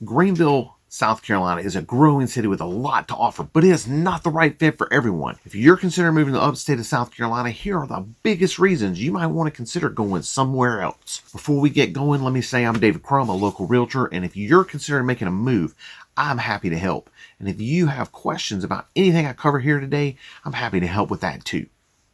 Greenville, South Carolina is a growing city with a lot to offer, but it is not the right fit for everyone. If you're considering moving to the upstate of South Carolina, here are the biggest reasons you might want to consider going somewhere else. Before we get going, let me say I'm David Crum, a local realtor, and if you're considering making a move, I'm happy to help. And if you have questions about anything I cover here today, I'm happy to help with that too.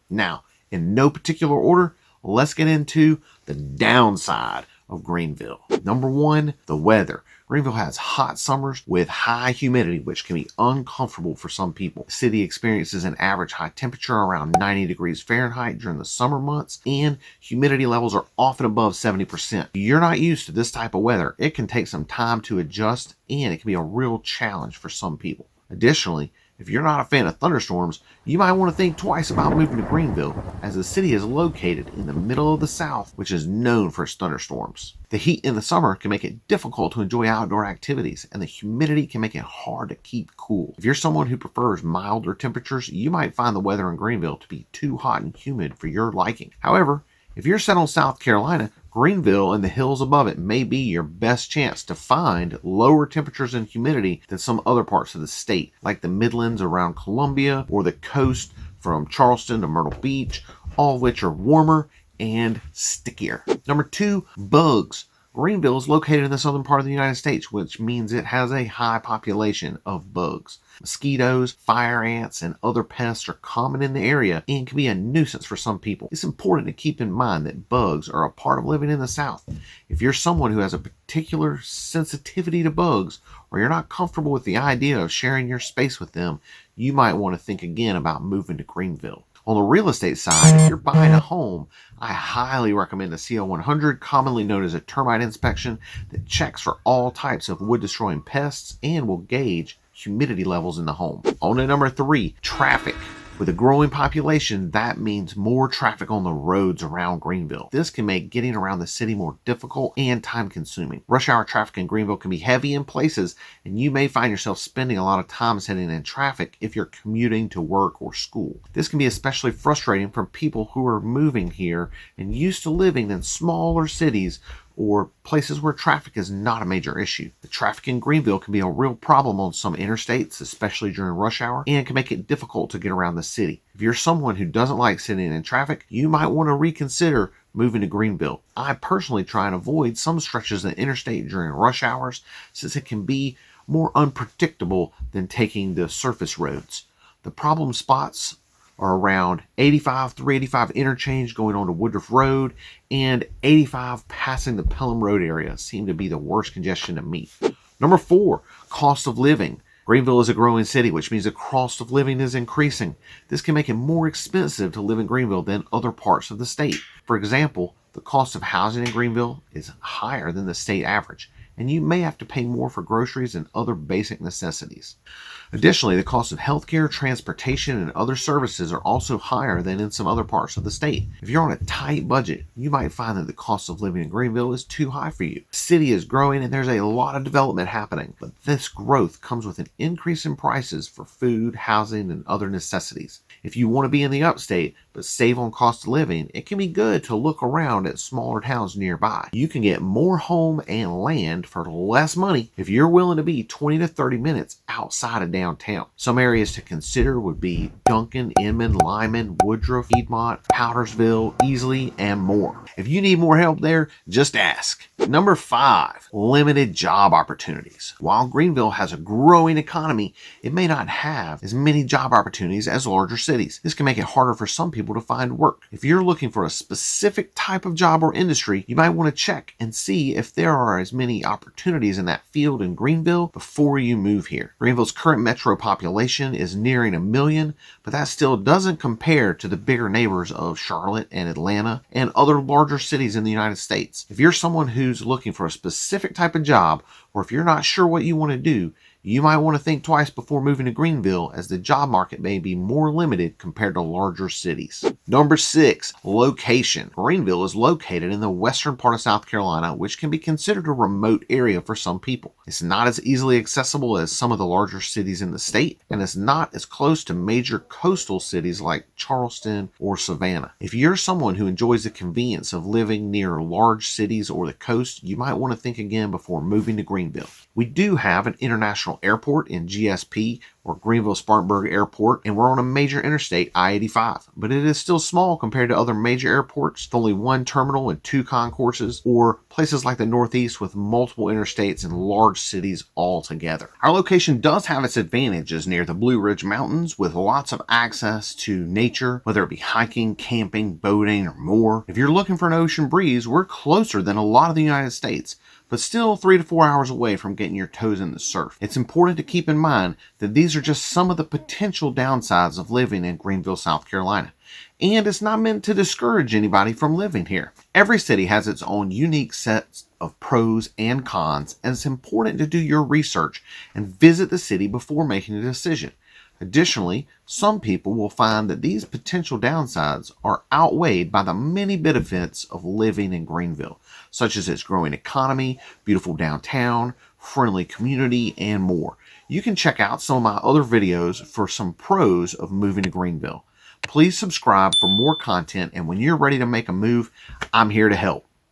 Now, in no particular order, let's get into the downside of Greenville. Number one, the weather. Greenville has hot summers with high humidity, which can be uncomfortable for some people. The city experiences an average high temperature around 90 degrees Fahrenheit during the summer months, and humidity levels are often above 70%. If you're not used to this type of weather, it can take some time to adjust, and it can be a real challenge for some people. Additionally, if you're not a fan of thunderstorms, you might want to think twice about moving to Greenville, as the city is located in the middle of the South, which is known for its thunderstorms. The heat in the summer can make it difficult to enjoy outdoor activities, and the humidity can make it hard to keep cool. If you're someone who prefers milder temperatures, you might find the weather in Greenville to be too hot and humid for your liking. However, if you're set on South Carolina, Greenville and the hills above it may be your best chance to find lower temperatures and humidity than some other parts of the state, like the Midlands around Columbia or the coast from Charleston to Myrtle Beach, all of which are warmer and stickier. Number two, bugs. Greenville is located in the southern part of the United States, which means it has a high population of bugs. Mosquitoes, fire ants, and other pests are common in the area and can be a nuisance for some people. It's important to keep in mind that bugs are a part of living in the South. If you're someone who has a particular sensitivity to bugs, or you're not comfortable with the idea of sharing your space with them, you might want to think again about moving to Greenville. On the real estate side, if you're buying a home, I highly recommend the CO 100, commonly known as a termite inspection, that checks for all types of wood-destroying pests and will gauge humidity levels in the home. On to number three, traffic. With a growing population, that means more traffic on the roads around Greenville. This can make getting around the city more difficult and time-consuming. Rush hour traffic in Greenville can be heavy in places, and you may find yourself spending a lot of time sitting in traffic if you're commuting to work or school. This can be especially frustrating for people who are moving here and used to living in smaller cities or places where traffic is not a major issue. The traffic in Greenville can be a real problem on some interstates, especially during rush hour, and can make it difficult to get around the city. If you're someone who doesn't like sitting in traffic, you might want to reconsider moving to Greenville. I personally try and avoid some stretches of the interstate during rush hours, since it can be more unpredictable than taking the surface roads. The problem spots are around 85, 385 interchange going on to Woodruff Road, and 85 passing the Pelham Road area seem to be the worst congestion to meet. Number four, cost of living. Greenville is a growing city, which means the cost of living is increasing. This can make it more expensive to live in Greenville than other parts of the state. For example, the cost of housing in Greenville is higher than the state average, and you may have to pay more for groceries and other basic necessities. Additionally, the cost of healthcare, transportation, and other services are also higher than in some other parts of the state. If you're on a tight budget, you might find that the cost of living in Greenville is too high for you. The city is growing and there's a lot of development happening, but this growth comes with an increase in prices for food, housing, and other necessities. If you want to be in the upstate but save on cost of living, it can be good to look around at smaller towns nearby. You can get more home and land for less money if you're willing to be 20 to 30 minutes outside of downtown. Some areas to consider would be Duncan, Inman, Lyman, Woodruff, Piedmont, Powdersville, Easley, and more. If you need more help there, just ask. Number five, limited job opportunities. While Greenville has a growing economy, it may not have as many job opportunities as larger cities. This can make it harder for some people to find work. If you're looking for a specific type of job or industry, you might want to check and see if there are as many opportunities in that field in Greenville before you move here. Greenville's current metro population is nearing 1 million, but that still doesn't compare to the bigger neighbors of Charlotte and Atlanta and other larger cities in the United States. If you're someone who's looking for a specific type of job, or if you're not sure what you want to do, You might want to think twice before moving to Greenville, as the job market may be more limited compared to larger cities. Number 6, location. Greenville is located in the western part of South Carolina, which can be considered a remote area for some people. It's not as easily accessible as some of the larger cities in the state, and it's not as close to major coastal cities like Charleston or Savannah. If you're someone who enjoys the convenience of living near large cities or the coast, you might want to think again before moving to Greenville. We do have an international airport in GSP, or Greenville Spartanburg Airport, and we're on a major interstate, I-85, but it is still small compared to other major airports with only one terminal and 2 concourses, or places like the Northeast with multiple interstates and large cities all together. Our location does have its advantages near the Blue Ridge Mountains, with lots of access to nature, whether it be hiking, camping, boating, or more. If you're looking for an ocean breeze, we're closer than a lot of the United States, but still 3 to 4 hours away from getting your toes in the surf. It's important to keep in mind that these are just some of the potential downsides of living in Greenville, South Carolina. And it's not meant to discourage anybody from living here. Every city has its own unique sets of pros and cons, and it's important to do your research and visit the city before making a decision. Additionally, some people will find that these potential downsides are outweighed by the many benefits of living in Greenville, such as its growing economy, beautiful downtown, friendly community, and more. You can check out some of my other videos for some pros of moving to Greenville. Please subscribe for more content, and when you're ready to make a move, I'm here to help.